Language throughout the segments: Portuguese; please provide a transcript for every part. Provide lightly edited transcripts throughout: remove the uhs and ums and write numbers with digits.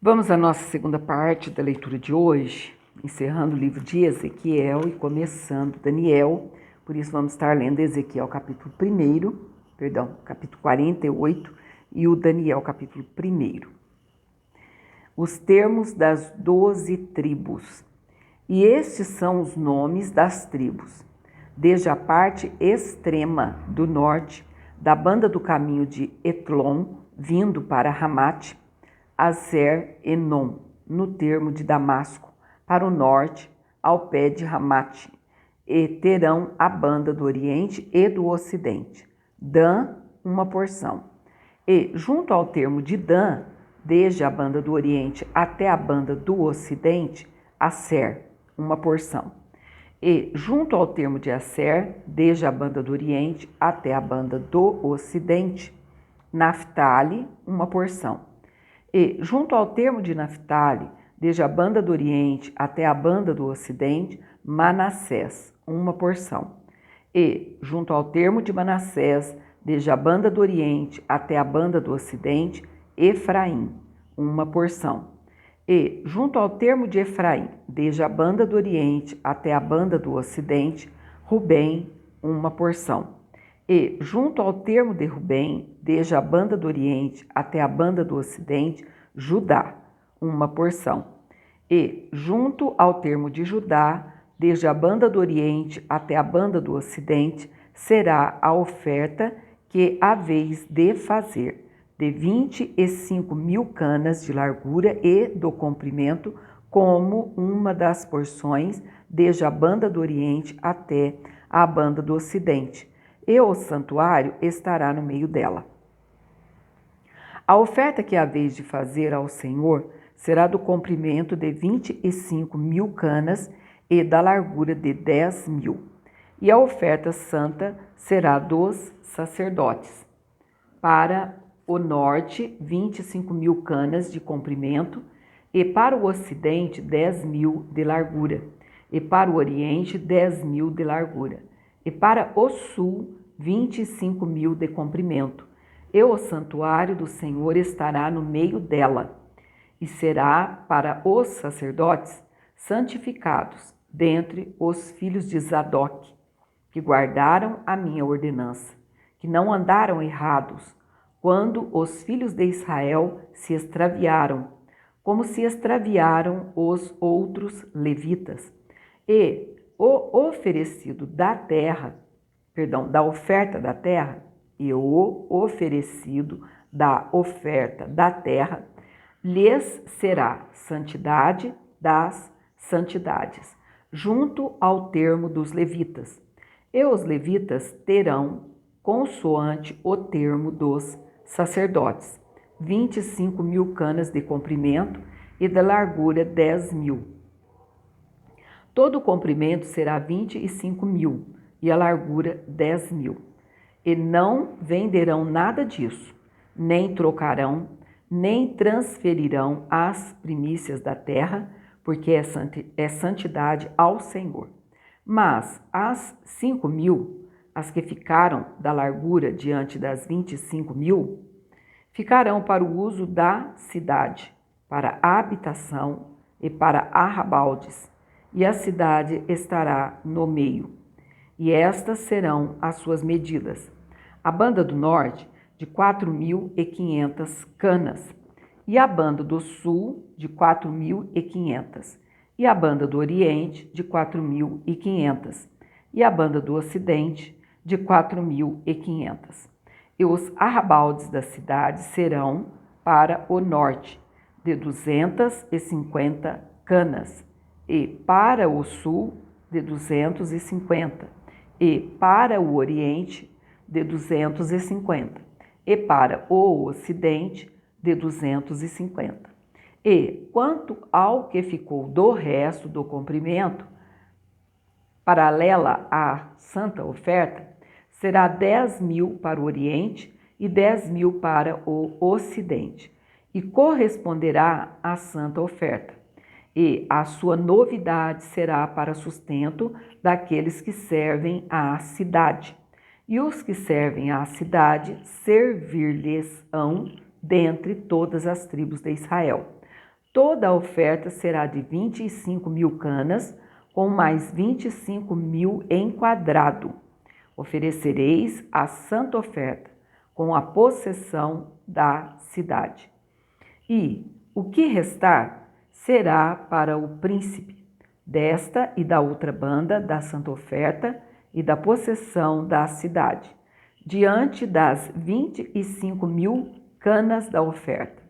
Vamos à nossa segunda parte da leitura de hoje, encerrando o livro de Ezequiel e começando Daniel. Por isso vamos estar lendo Ezequiel capítulo 48 e o Daniel capítulo 1. Os termos das 12 tribos. E estes são os nomes das tribos. Desde a parte extrema do norte, da banda do caminho de Etlon, vindo para Ramate, Azer Enon, no termo de Damasco, para o norte, ao pé de Ramate, e terão a banda do oriente e do ocidente. Dan, uma porção. E, junto ao termo de Dan, desde a banda do oriente até a banda do ocidente, Aser, uma porção. E, junto ao termo de Aser, desde a banda do oriente até a banda do ocidente, Naftali, uma porção. E, junto ao termo de Naftali, desde a banda do oriente até a banda do ocidente, Manassés, uma porção. E, junto ao termo de Manassés, desde a banda do oriente até a banda do ocidente, Efraim, uma porção. E, junto ao termo de Efraim, desde a banda do oriente até a banda do ocidente, Rubem, uma porção. E, junto ao termo de Rubem, desde a banda do oriente até a banda do ocidente, Judá, uma porção. E, junto ao termo de Judá, desde a banda do oriente até a banda do ocidente, será a oferta que haveis de fazer, de 25.000 canas de largura e do comprimento, como uma das porções, desde a banda do oriente até a banda do ocidente, e o santuário estará no meio dela. A oferta que haveis de fazer ao Senhor será do comprimento de 25.000 canas e da largura de 10.000. E a oferta santa será dos sacerdotes. Para o norte, 25.000 canas de comprimento, e para o ocidente, 10.000 de largura, e para o oriente, 10.000 de largura, e para o sul, 25.000 de comprimento. E o santuário do Senhor estará no meio dela, e será para os sacerdotes santificados dentre os filhos de Zadok, que guardaram a minha ordenança, que não andaram errados, quando os filhos de Israel se extraviaram, como se extraviaram os outros levitas. E o oferecido da oferta da terra, e o oferecido da oferta da terra, lhes será santidade das santidades, junto ao termo dos levitas. E os levitas terão, consoante o termo dos sacerdotes, 25.000 canas de comprimento e da largura 10.000. Todo o comprimento será 25.000 e a largura 10.000. E não venderão nada disso, nem trocarão, nem transferirão as primícias da terra, porque é santidade ao Senhor. Mas as 5.000, as que ficaram da largura diante das 25.000, ficarão para o uso da cidade, para a habitação e para arrabaldes, e a cidade estará no meio. E estas serão as suas medidas. A banda do norte, de 4.500 canas, e a banda do sul, de 4.500, e a banda do oriente, de 4.500, e a banda do ocidente, de 4.500. E os arrabaldes da cidade serão para o norte, de 250 canas, e para o sul, de 250, e para o oriente, de 250, e para o ocidente, de 250. E quanto ao que ficou do resto do comprimento, paralela à santa oferta, será 10.000 para o oriente e 10.000 para o ocidente, e corresponderá à santa oferta. E a sua novidade será para sustento daqueles que servem à cidade. E os que servem à cidade servir-lhes-ão dentre todas as tribos de Israel. Toda a oferta será de 25.000 canas, com mais 25.000 em quadrado. Oferecereis a santa oferta, com a possessão da cidade. E o que restar será para o príncipe, desta e da outra banda da santa oferta e da possessão da cidade, diante das 25.000 canas da oferta.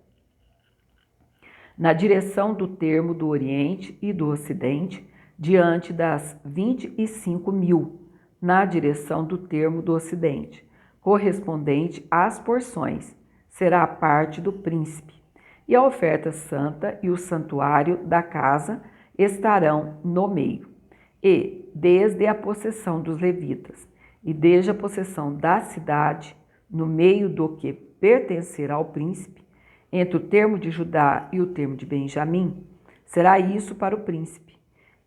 Na direção do termo do Oriente e do Ocidente, diante das 25.000, na direção do termo do Ocidente, correspondente às porções, será a parte do príncipe. E a oferta santa e o santuário da casa estarão no meio. E, desde a possessão dos levitas, e desde a possessão da cidade, no meio do que pertencerá ao príncipe, entre o termo de Judá e o termo de Benjamim, será isso para o príncipe.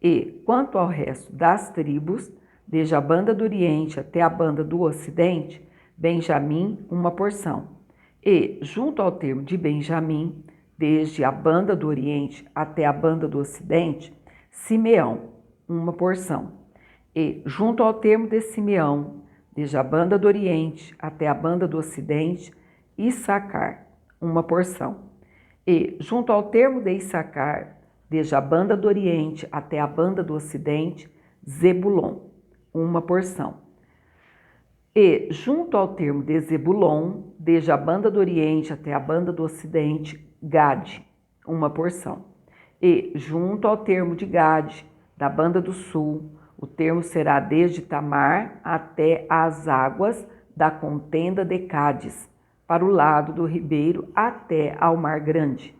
E, quanto ao resto das tribos, desde a banda do Oriente até a banda do Ocidente, Benjamim, uma porção. E, junto ao termo de Benjamim, desde a banda do Oriente até a banda do Ocidente, Simeão, uma porção. E, junto ao termo de Simeão, desde a banda do Oriente até a banda do Ocidente, Issacar, uma porção. E, junto ao termo de Issacar, desde a banda do Oriente até a banda do Ocidente, Zebulon, uma porção. E, junto ao termo de Zebulon, desde a banda do Oriente até a banda do Ocidente, Gade, uma porção. E, junto ao termo de Gade, da banda do Sul, o termo será desde Tamar até as águas da contenda de Cádiz, para o lado do ribeiro até ao Mar Grande.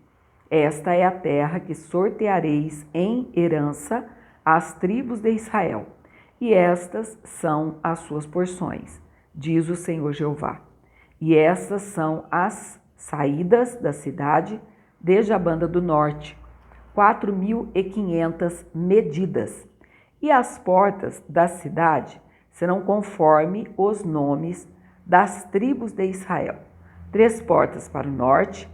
Esta é a terra que sorteareis em herança às tribos de Israel, e estas são as suas porções, diz o Senhor Jeová. E estas são as saídas da cidade, desde a banda do norte, 4.500 medidas. E as portas da cidade serão conforme os nomes das tribos de Israel. 3 portas para o norte,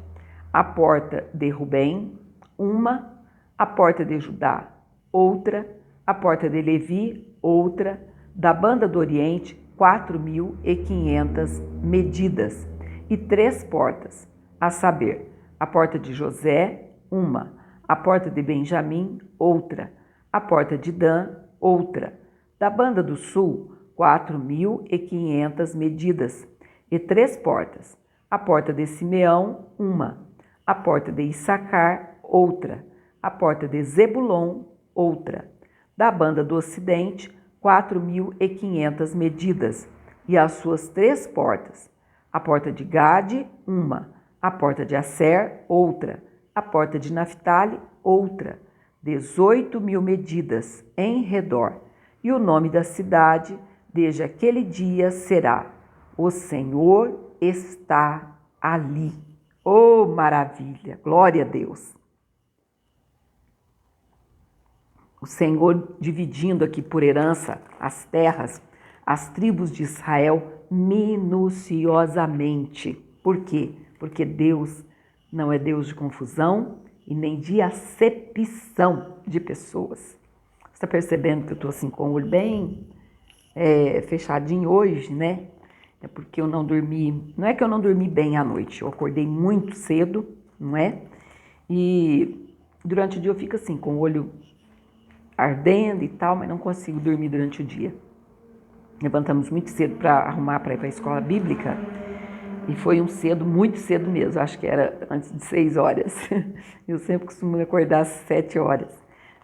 a porta de Rubem, uma, a porta de Judá, outra, a porta de Levi, outra, da banda do Oriente, 4.500 medidas, e 3 portas, a saber, a porta de José, uma, a porta de Benjamim, outra, a porta de Dan, outra, da banda do sul, 4.500 medidas, e 3 portas, a porta de Simeão, uma, a porta de Issacar, outra, a porta de Zebulon, outra, da banda do ocidente, 4.500 medidas, e as suas 3 portas, a porta de Gade, uma, a porta de Asser, outra, a porta de Naphtali, outra, 18.000 medidas em redor, e o nome da cidade, desde aquele dia, será: O Senhor está ali. Oh, maravilha! Glória a Deus! O Senhor dividindo aqui por herança as terras, as tribos de Israel minuciosamente. Por quê? Porque Deus não é Deus de confusão e nem de acepção de pessoas. Você está percebendo que eu estou assim com o olho bem fechadinho hoje, né? É porque eu não dormi, não é que eu não dormi bem à noite, eu acordei muito cedo, não é? E durante o dia eu fico assim, com o olho ardendo e tal, mas não consigo dormir durante o dia. Levantamos muito cedo para arrumar para ir para a escola bíblica e foi um cedo, muito cedo mesmo, acho que era antes de 6 horas. Eu sempre costumo acordar às 7 horas.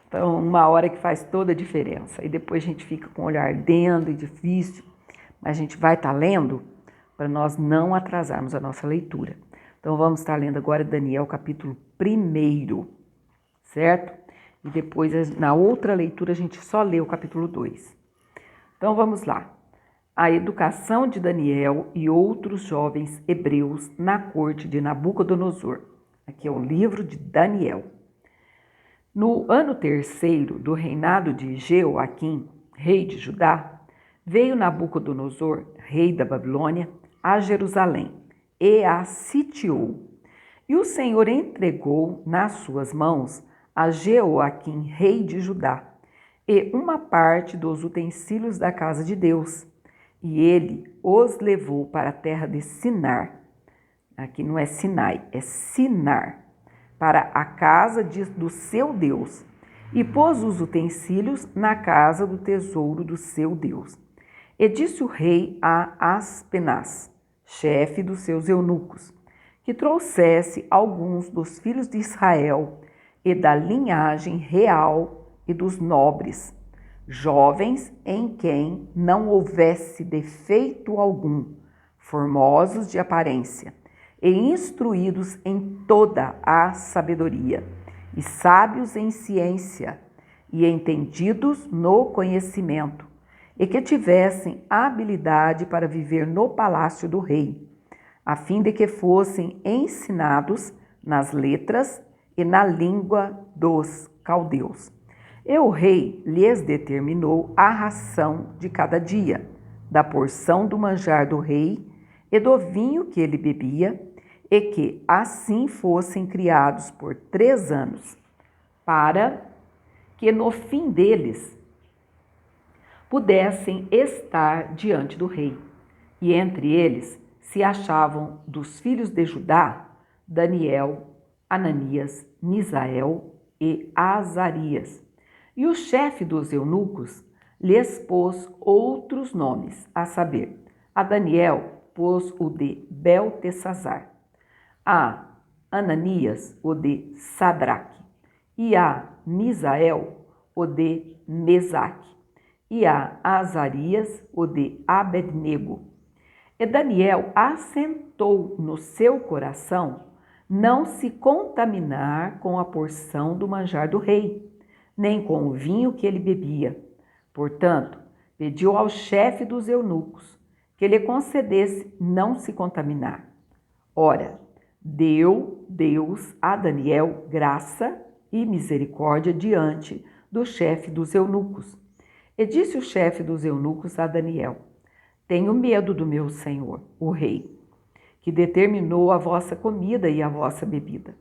Então, 1 hora que faz toda a diferença. E depois a gente fica com o olho ardendo e difícil, mas a gente vai estar lendo para nós não atrasarmos a nossa leitura. Então, vamos estar lendo agora Daniel capítulo 1, certo? E depois, na outra leitura, a gente só lê o capítulo 2. Então, vamos lá. A educação de Daniel e outros jovens hebreus na corte de Nabucodonosor. Aqui é o livro de Daniel. No ano 3º do reinado de Jeoaquim, rei de Judá, veio Nabucodonosor, rei da Babilônia, a Jerusalém e a sitiou. E o Senhor entregou nas suas mãos a Jeoaquim, rei de Judá, e uma parte dos utensílios da casa de Deus. E ele os levou para a terra de Sinar. Aqui não é Sinai, é Sinar, para a casa do seu Deus, e pôs os utensílios na casa do tesouro do seu Deus. E disse o rei a Aspenaz, chefe dos seus eunucos, que trouxesse alguns dos filhos de Israel e da linhagem real e dos nobres, jovens em quem não houvesse defeito algum, formosos de aparência, e instruídos em toda a sabedoria, e sábios em ciência, e entendidos no conhecimento, e que tivessem habilidade para viver no palácio do rei, a fim de que fossem ensinados nas letras e na língua dos caldeus. E o rei lhes determinou a ração de cada dia, da porção do manjar do rei e do vinho que ele bebia, e que assim fossem criados por 3 anos, para que no fim deles pudessem estar diante do rei. E entre eles se achavam dos filhos de Judá, Daniel, Ananias, Misael e Azarias. E o chefe dos eunucos lhes pôs outros nomes, a saber, a Daniel pôs o de Beltesazar, a Ananias o de Sadraque, e a Misael o de Mesaque, e a Azarias o de Abednego. E Daniel assentou no seu coração não se contaminar com a porção do manjar do rei, nem com o vinho que ele bebia. Portanto, pediu ao chefe dos eunucos que lhe concedesse não se contaminar. Ora, deu Deus a Daniel graça e misericórdia diante do chefe dos eunucos. E disse o chefe dos eunucos a Daniel: tenho medo do meu senhor, o rei, que determinou a vossa comida e a vossa bebida.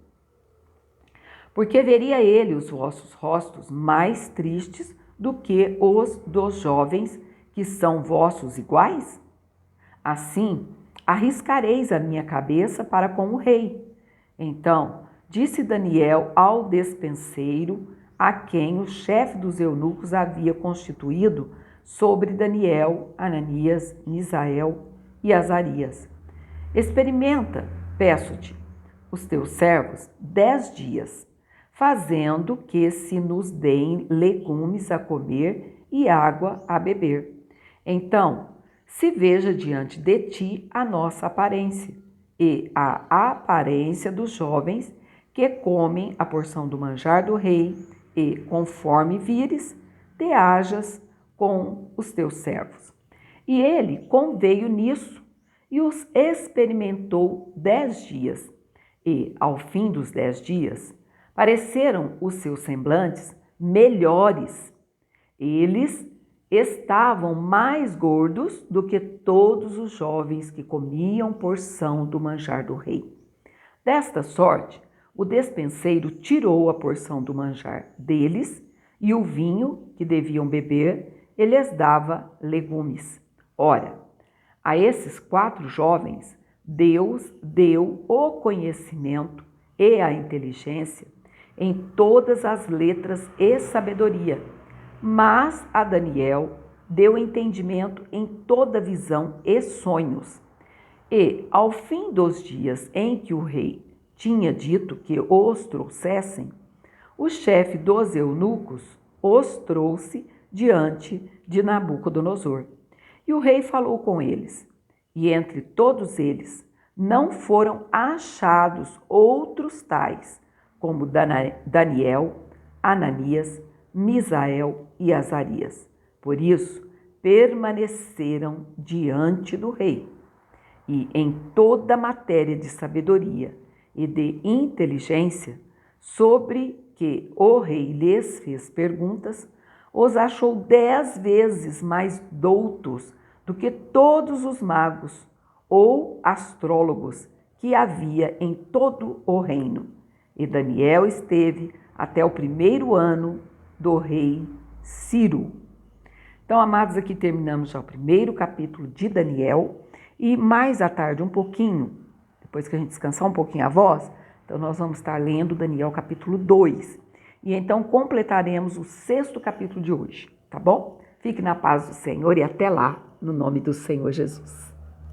Porque veria ele os vossos rostos mais tristes do que os dos jovens que são vossos iguais? Assim, arriscareis a minha cabeça para com o rei. Então, disse Daniel ao despenseiro, a quem o chefe dos eunucos havia constituído sobre Daniel, Ananias, Misael e Azarias: experimenta, peço-te, os teus servos 10 dias, fazendo que se nos deem legumes a comer e água a beber. Então, se veja diante de ti a nossa aparência e a aparência dos jovens que comem a porção do manjar do rei, e, conforme vires, te hajas com os teus servos. E ele conveio nisso e os experimentou 10 dias. E, ao fim dos 10 dias, pareceram os seus semblantes melhores. Eles estavam mais gordos do que todos os jovens que comiam porção do manjar do rei. Desta sorte, o despenseiro tirou a porção do manjar deles e o vinho que deviam beber, ele lhes dava legumes. Ora, a esses 4 jovens, Deus deu o conhecimento e a inteligência em todas as letras e sabedoria, mas a Daniel deu entendimento em toda visão e sonhos. E, ao fim dos dias em que o rei tinha dito que os trouxessem, o chefe dos eunucos os trouxe diante de Nabucodonosor. E o rei falou com eles, e entre todos eles não foram achados outros tais, como Daniel, Ananias, Misael e Azarias. Por isso, permaneceram diante do rei. E em toda matéria de sabedoria e de inteligência, sobre que o rei lhes fez perguntas, os achou 10 vezes mais doutos do que todos os magos ou astrólogos que havia em todo o reino. E Daniel esteve até o 1º ano do rei Ciro. Então, amados, aqui terminamos já o 1º capítulo de Daniel. E mais à tarde, um pouquinho, depois que a gente descansar um pouquinho a voz, então nós vamos estar lendo Daniel capítulo 2. E então completaremos o 6º capítulo de hoje, tá bom? Fique na paz do Senhor e até lá, no nome do Senhor Jesus.